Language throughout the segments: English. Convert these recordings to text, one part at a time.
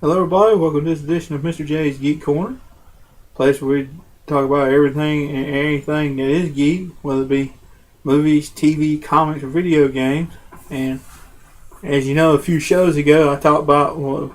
Hello, everybody. Welcome to this edition of Mr. J's Geek Corner, place where we talk about everything and anything that is geek, whether it be movies, TV, comics, or video games. And as you know, a few shows ago, I talked about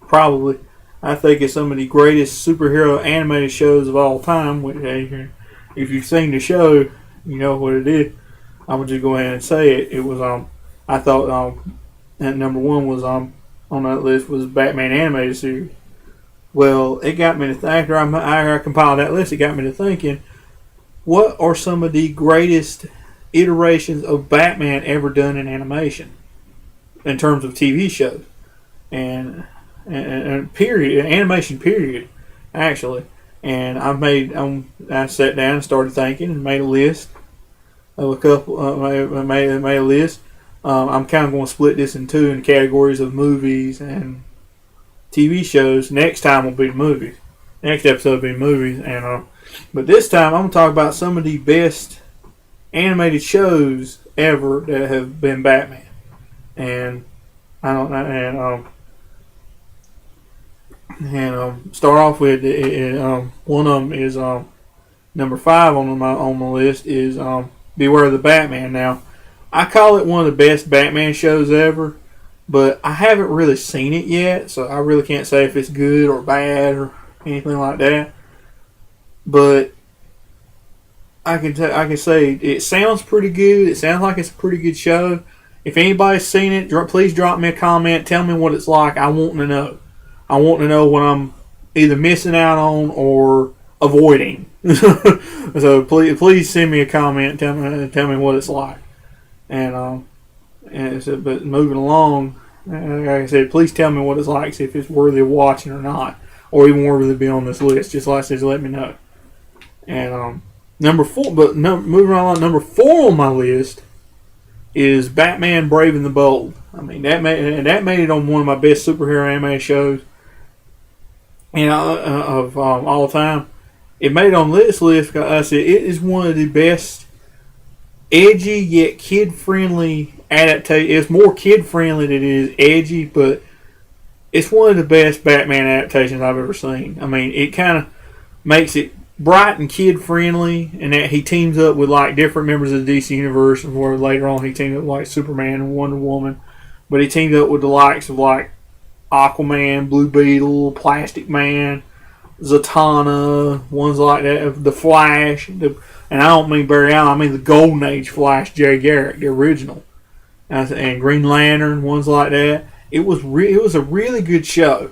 probably I think it's some of the greatest superhero animated shows of all time. Which, if you've seen the show, you know what it is. I would just go ahead and say it. It was I thought that number one was on that list was Batman animated series. Well, it got me to after I compiled that list, it got me to thinking, what are some of the greatest iterations of Batman ever done in animation, in terms of TV shows and period, animation period, actually. And I sat down and started thinking and made a list of a couple. Made a list. I'm kind of going to split this in two in categories of movies and TV shows. Next time will be movies. Next episode will be movies, but this time I'm going to talk about some of the best animated shows ever that have been Batman. And I don't start off with one of them is number 5 on my list is Beware the Batman. Now, I call it one of the best Batman shows ever, but I haven't really seen it yet, so I really can't say if it's good or bad or anything like that. But I can say it sounds pretty good. It sounds like it's a pretty good show. If anybody's seen it, please drop me a comment. Tell me what it's like. I want to know. I want to know what I'm either missing out on or avoiding. So please send me a comment. And tell me what it's like. But moving along, like I said, please tell me what it's like, see if it's worthy of watching or not, or even worthy to be on this list. Just like I said, let me know. And moving on, number 4 on my list is Batman: Brave and the Bold. I mean, that made it on one of my best superhero anime shows, of all time. It made it on this list because I said it is one of the best edgy yet kid-friendly adaptation. It's more kid-friendly than it is edgy, but it's one of the best Batman adaptations I've ever seen. I mean, it kind of makes it bright and kid-friendly, and that he teams up with like different members of the DC universe, where later on he teamed up with like Superman and Wonder Woman, but he teamed up with the likes of like Aquaman, Blue Beetle, Plastic Man, Zatanna, ones like that, the Flash, and I don't mean Barry Allen, I mean the Golden Age Flash, Jay Garrick, the original, and Green Lantern, ones like that. It was a really good show.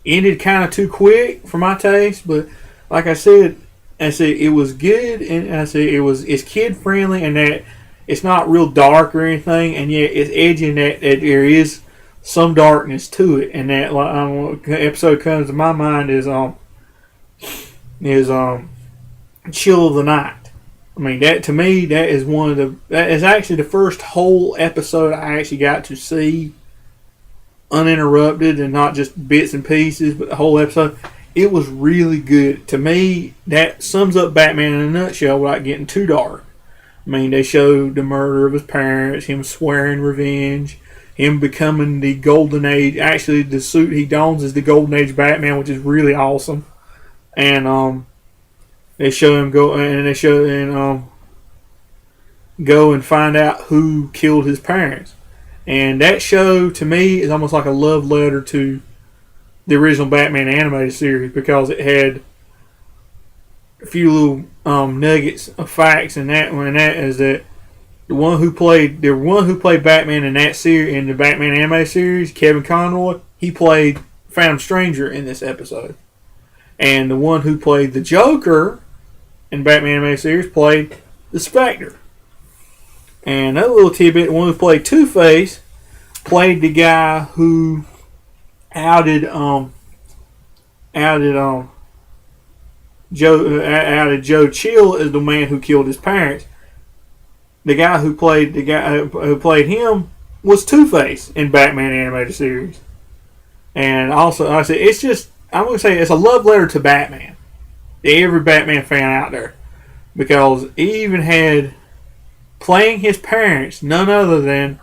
Ended kind of too quick for my taste, but like I said, it was good, and it's kid friendly, and that it's not real dark or anything, and yet it's edgy, and that there is some darkness to it, and that episode comes to my mind is Chill of the Night. I mean, that to me, that is actually the first whole episode I actually got to see uninterrupted and not just bits and pieces, but the whole episode. It was really good. To me, that sums up Batman in a nutshell without getting too dark. I mean, they showed the murder of his parents, him swearing revenge, him becoming the Golden Age. Actually, the suit he dons is the Golden Age Batman, which is really awesome. And they show him go and find out who killed his parents. And that show, to me, is almost like a love letter to the original Batman animated series, because it had a few little nuggets of facts in that one. And that is that the one who played Batman in that series, in the Batman animated series, Kevin Conroy, he played Phantom Stranger in this episode. And the one who played the Joker in Batman animated series played the Spectre. And another little tidbit: the one who played Two-Face played the guy who outed Joe Chill as the man who killed his parents. The guy who played him was Two-Face in Batman animated series. And also, I say I'm gonna say it's a love letter to Batman, to every Batman fan out there, because he even had playing his parents none other than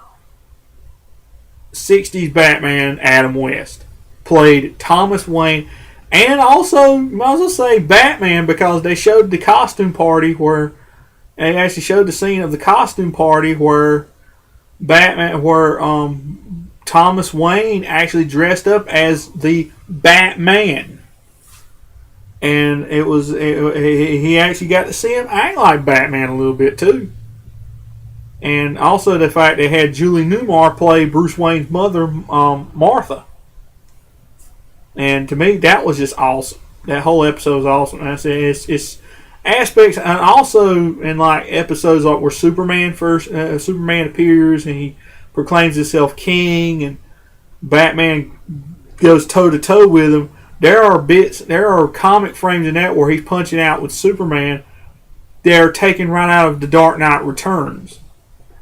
60s Batman Adam West. played Thomas Wayne, and also you might as well say Batman, because they showed the costume party where they actually showed the scene of the costume party where Thomas Wayne actually dressed up as the Batman, and he actually got to see him act like Batman a little bit too. And also the fact they had Julie Newmar play Bruce Wayne's mother, Martha. And to me, that was just awesome. That whole episode was awesome. And I said it's aspects, and also in like episodes like where Superman appears and he proclaims himself king, and Batman goes toe to toe with him. There are comic frames in that where he's punching out with Superman. They're taken right out of The Dark Knight Returns.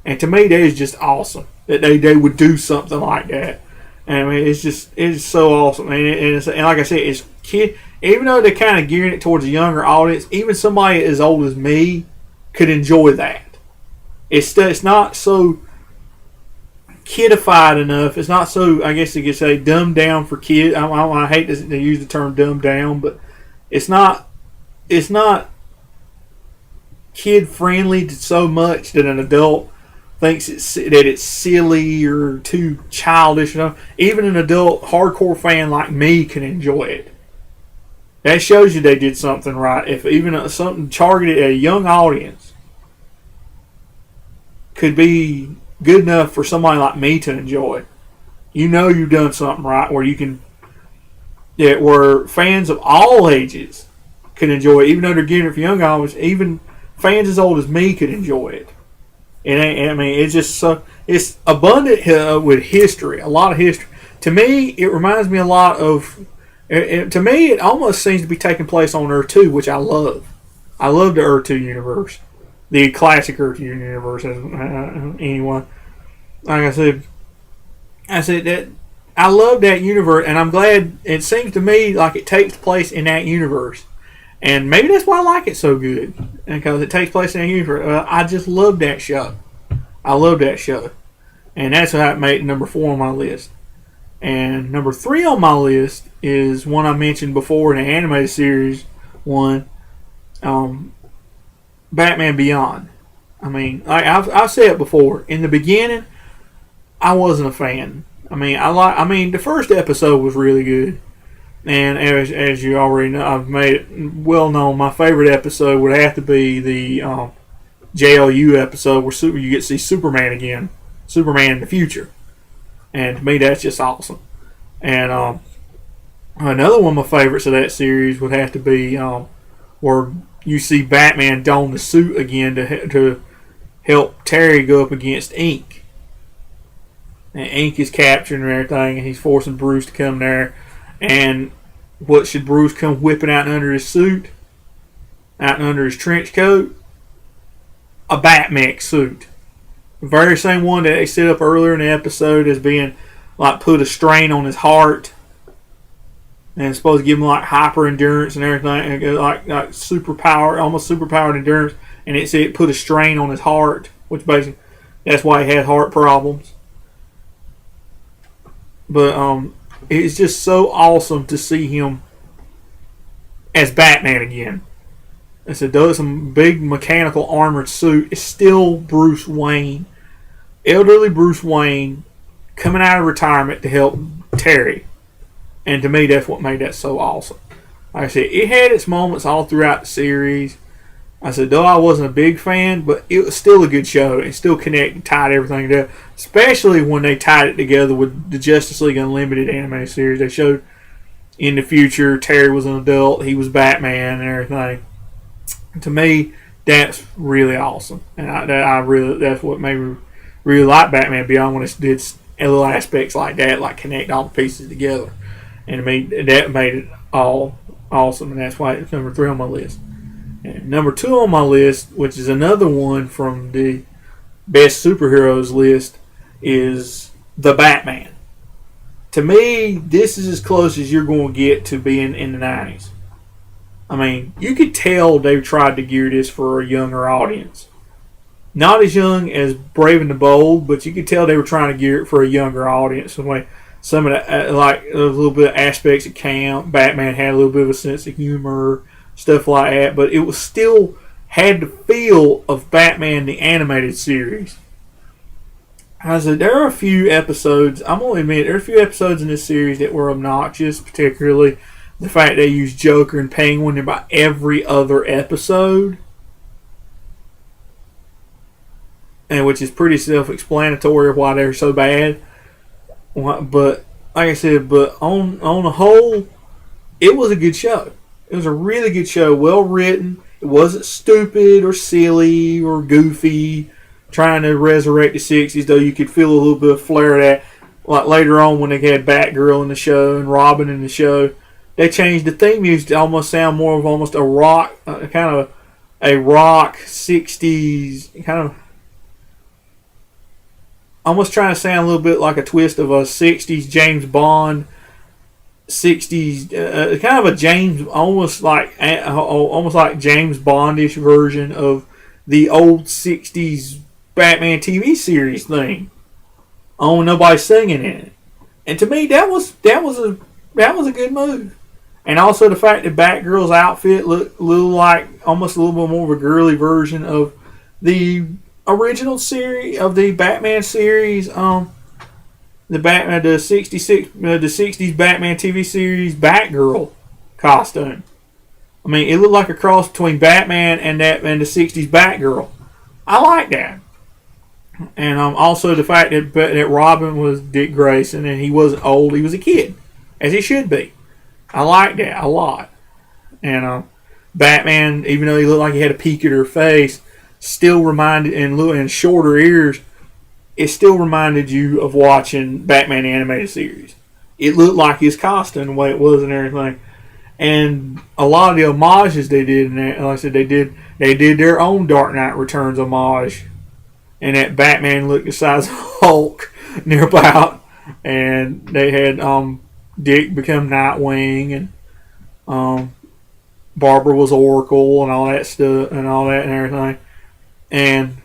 And to me, that is just awesome that they would do something like that. And I mean, it's so awesome. And like I said, it's kid. Even though they're kind of gearing it towards a younger audience, even somebody as old as me could enjoy that. It's not so kidified enough. It's not so, I guess you could say, dumbed down for kids. I hate to use the term dumbed down, but it's not kid friendly so much that an adult thinks that it's silly or too childish. Even an adult hardcore fan like me can enjoy it. That shows you they did something right. If even something targeted at a young audience could be good enough for somebody like me to enjoy, you've done something right. Where fans of all ages can enjoy it, even though they're getting it for young audience. Even fans as old as me could enjoy it. It's just so it's abundant with history, a lot of history. To me, it reminds me a lot of. To me, it almost seems to be taking place on Earth 2, which I love. I love the Earth 2 universe, the classic Earth 2 universe. Anyone, like I said that I love that universe, and I'm glad. It seems to me like it takes place in that universe. And maybe that's why I like it so good, because it takes place in a universe. I just love that show. I love that show. And that's how it made number 4 on my list. And number 3 on my list is one I mentioned before in the animated series one, Batman Beyond. I mean, I've said it before. In the beginning, I wasn't a fan. The first episode was really good. And as you already know, I've made it well known, my favorite episode would have to be the JLU episode where you get to see Superman again. Superman in the future. And to me, that's just awesome. And another one of my favorites of that series would have to be where you see Batman don the suit again to help Terry go up against Ink. And Ink is captured and everything, and he's forcing Bruce to come there. And what should Bruce come whipping out under his suit? Out under his trench coat? A Batmech suit. The very same one that they set up earlier in the episode as being like put a strain on his heart. And it's supposed to give him like hyper endurance and everything. And like superpower, almost superpowered endurance. And it said it put a strain on his heart. Which basically, that's why he had heart problems. But it's just so awesome to see him as Batman again. It's some big mechanical armored suit. It's still Bruce Wayne, elderly Bruce Wayne, coming out of retirement to help Terry. And to me, that's what made that so awesome. Like I said, it had its moments all throughout the series. I said, though I wasn't a big fan, but it was still a good show. It still connected and tied everything together. Especially when they tied it together with the Justice League Unlimited anime series. They showed in the future Terry was an adult, he was Batman and everything. To me, that's really awesome. And that's what made me really like Batman Beyond, when it did little aspects like that, like connect all the pieces together. And to me, that made it all awesome. And that's why it's number 3 on my list. And number 2 on my list, which is another one from the best superheroes list, is The Batman. To me, this is as close as you're going to get to being in the 90s. I mean, you could tell they tried to gear this for a younger audience. Not as young as Brave and the Bold, but you could tell they were trying to gear it for a younger audience. some of the like a little bit of aspects of camp. Batman had a little bit of a sense of humor, stuff like that, but it was still had the feel of Batman the animated series. I said there are a few episodes. I'm gonna admit there are a few episodes in this series that were obnoxious, particularly the fact they used Joker and Penguin in about every other episode, and which is pretty self-explanatory of why they're so bad. But like I said, but on the whole, it was a good show. It was a really good show, well written. It wasn't stupid or silly or goofy, trying to resurrect the '60s. Though you could feel a little bit of flair of that. Like later on when they had Batgirl in the show and Robin in the show, they changed the theme music to almost sound more of almost a rock, kind of a rock '60s kind of. Almost trying to sound a little bit like a twist of a '60s James Bond, '60s kind of a James almost like James Bondish version of the old '60s Batman TV series thing. Oh, nobody's singing in it, and to me that was a good move. And also the fact that Batgirl's outfit looked a little like almost a little bit more of a girly version of the original series of the Batman series, the '60s Batman TV series Batgirl costume. I mean, it looked like a cross between Batman and the '60s Batgirl. I like that, and also the fact that Robin was Dick Grayson and he wasn't old; he was a kid, as he should be. I like that a lot, and Batman, even though he looked like he had a peak at her face, still reminded and shorter ears, it still reminded you of watching Batman animated series. It looked like his costume the way it was and everything. And a lot of the homages they did in that, like I said, they did their own Dark Knight Returns homage. And that Batman looked the size of Hulk near about, and they had Dick become Nightwing, and Barbara was Oracle and all that stuff and everything. And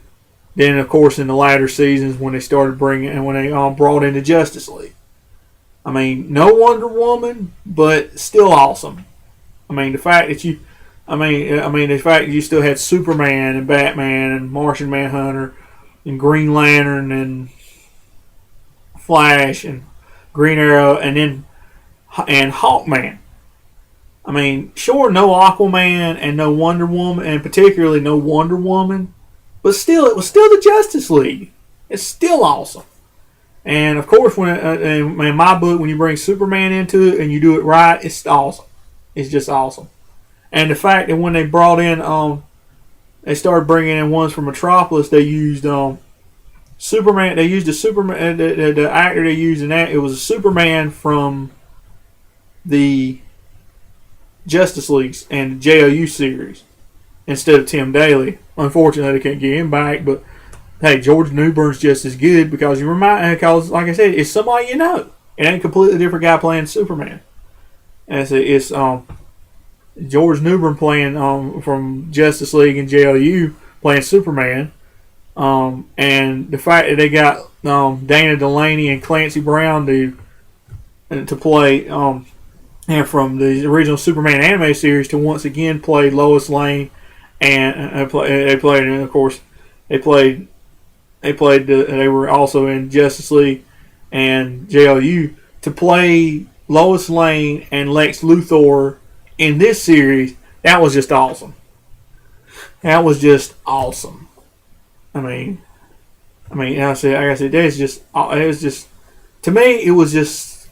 then, of course, in the latter seasons when they started when they brought in the Justice League. I mean, no Wonder Woman, but still awesome. I mean, the fact that you still had Superman and Batman and Martian Manhunter and Green Lantern and Flash and Green Arrow and Hawkman. I mean, sure, no Aquaman and no Wonder Woman, and particularly no Wonder Woman. But still, it was still the Justice League. It's still awesome. And of course, in my book, when you bring Superman into it and you do it right, it's awesome. It's just awesome. And the fact that when they brought in, they started bringing in ones from Metropolis, they used Superman. They used the actor they used in that. It was a Superman from the Justice League and JOU series instead of Tim Daly. Unfortunately, they can't get him back, but hey, George Newbern's just as good because like I said, it's somebody you know. It ain't a completely different guy playing Superman. And it's George Newbern playing from Justice League and JLU playing Superman. And the fact that they got Dana Delaney and Clancy Brown to play and from the original Superman anime series to once again play Lois Lane. And they were also in Justice League and JLU to play Lois Lane and Lex Luthor in this series. That was just awesome. That was just awesome. I mean, like I said, that's just, it was just, to me, it was just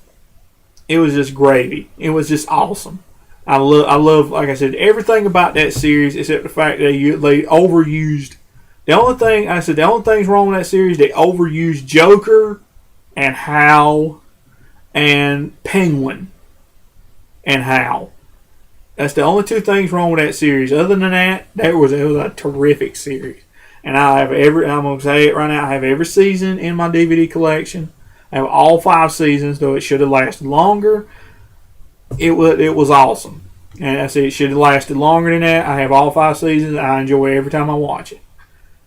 gravy. It was just awesome. I love, like I said, everything about that series except the fact that they overused. The only thing's wrong with that series, they overused Joker and Hal and Penguin and Hal. That's the only two things wrong with that series. Other than that, it was a terrific series. And I'm going to say it right now, I have every season in my DVD collection. I have all 5 seasons, though it should have lasted longer. It was awesome. And I said it should have lasted longer than that. I have all 5 seasons. I enjoy it every time I watch it.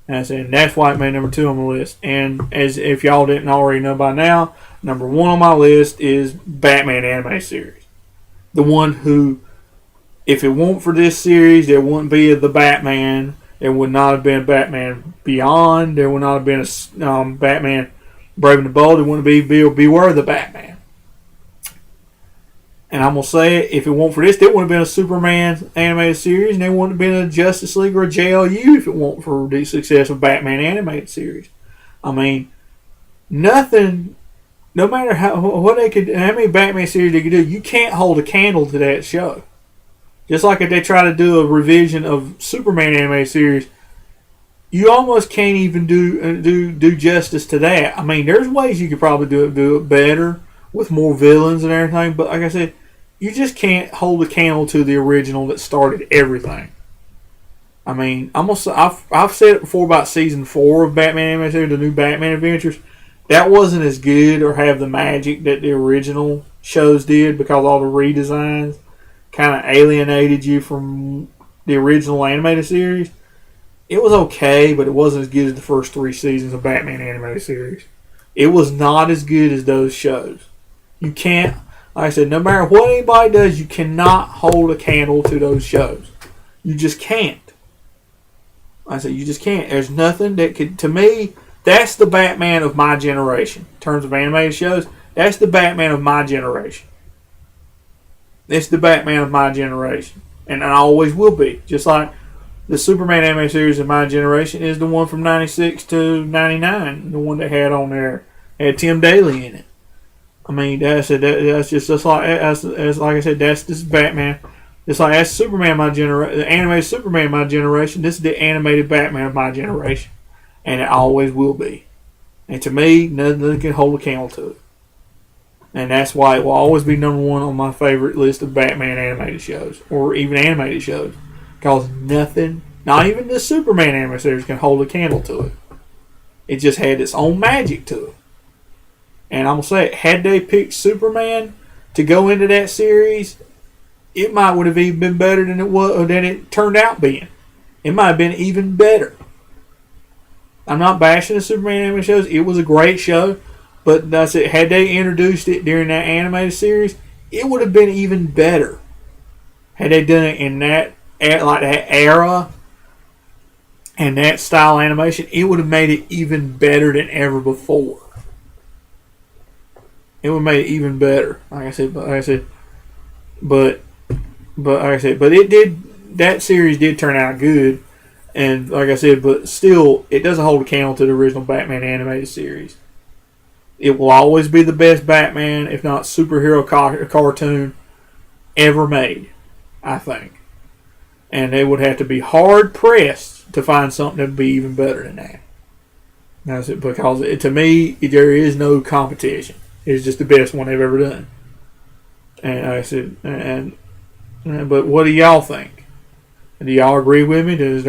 And I said, and that's why it made number 2 on the list. And as if y'all didn't already know by now, number 1 on my list is Batman animated series. The one who, if it weren't for this series, there wouldn't be the Batman. There would not have been Batman Beyond. There would not have been a Batman Brave and the Bold. There wouldn't be Beware the Batman. And I'm going to say it, if it weren't for this, there wouldn't have been a Superman animated series, and there wouldn't have been a Justice League or a JLU if it weren't for the success of Batman animated series. I mean, nothing, no matter how many Batman series they could do, you can't hold a candle to that show. Just like if they try to do a revision of Superman animated series, you almost can't even do justice to that. I mean, there's ways you could probably do it better with more villains and everything, but like I said, you just can't hold a candle to the original that started everything. I mean, I've said it before about season 4 of Batman animated series, the new Batman Adventures. That wasn't as good or have the magic that the original shows did because all the redesigns kind of alienated you from the original animated series. It was okay, but it wasn't as good as the first 3 seasons of Batman animated series. It was not as good as those shows. You can't, like I said, no matter what anybody does, you cannot hold a candle to those shows. You just can't. Like I said, you just can't. There's nothing that could, to me, that's the Batman of my generation. In terms of animated shows, that's the Batman of my generation. It's the Batman of my generation. And I always will be. Just like the Superman animated series of my generation is the one from 96 to 99. The one they had on there. Had Tim Daly in it. I mean, that's just like I said, this is Batman. It's like that's Superman my generation, the animated Superman my generation. This is the animated Batman of my generation, and it always will be. And to me, nothing can hold a candle to it. And that's why it will always be number 1 on my favorite list of Batman animated shows, or even animated shows, because nothing, not even the Superman animated series, can hold a candle to it. It just had its own magic to it. And I'm going to say it, had they picked Superman to go into that series, it might would have even been better than it turned out being. It might have been even better. I'm not bashing the Superman animated shows. It was a great show. But that's it. Had they introduced it during that animated series, it would have been even better. Had they done it in that era and that style animation, it would have made it even better than ever before. It would have made it even better. But it did. That series did turn out good, and like I said, but still, it doesn't hold a candle to the original Batman animated series. It will always be the best Batman, if not superhero cartoon ever made, I think. And they would have to be hard pressed to find something that would be even better than that. That's it, because to me, there is no competition. It's just the best one they've ever done. And I said, but what do y'all think? Do y'all agree with me? Was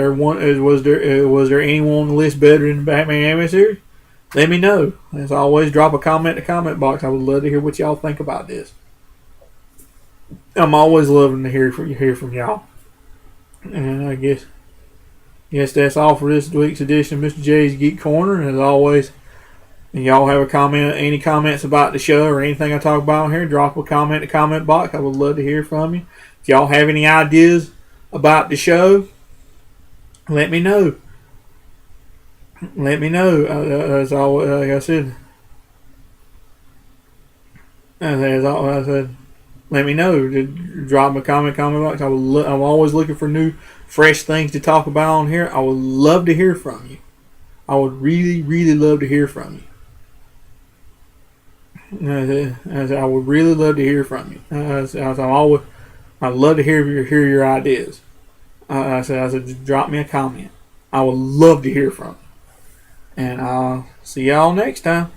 there anyone on the list better than Batman animated series? Let me know. As always, drop a comment in the comment box. I would love to hear what y'all think about this. I'm always loving to hear from y'all. And I guess that's all for this week's edition of Mr. J's Geek Corner. And as always, if y'all have any comments about the show or anything I talk about here, drop a comment in the comment box. I would love to hear from you. If y'all have any ideas about the show, let me know. Let me know. As I said, let me know. Drop a comment box. I'm always looking for new, fresh things to talk about on here. I would love to hear from you. I would really, really love to hear from you. I would really love to hear from you. I'd love to hear your ideas. I said, just drop me a comment. I would love to hear from you. And I'll see y'all next time.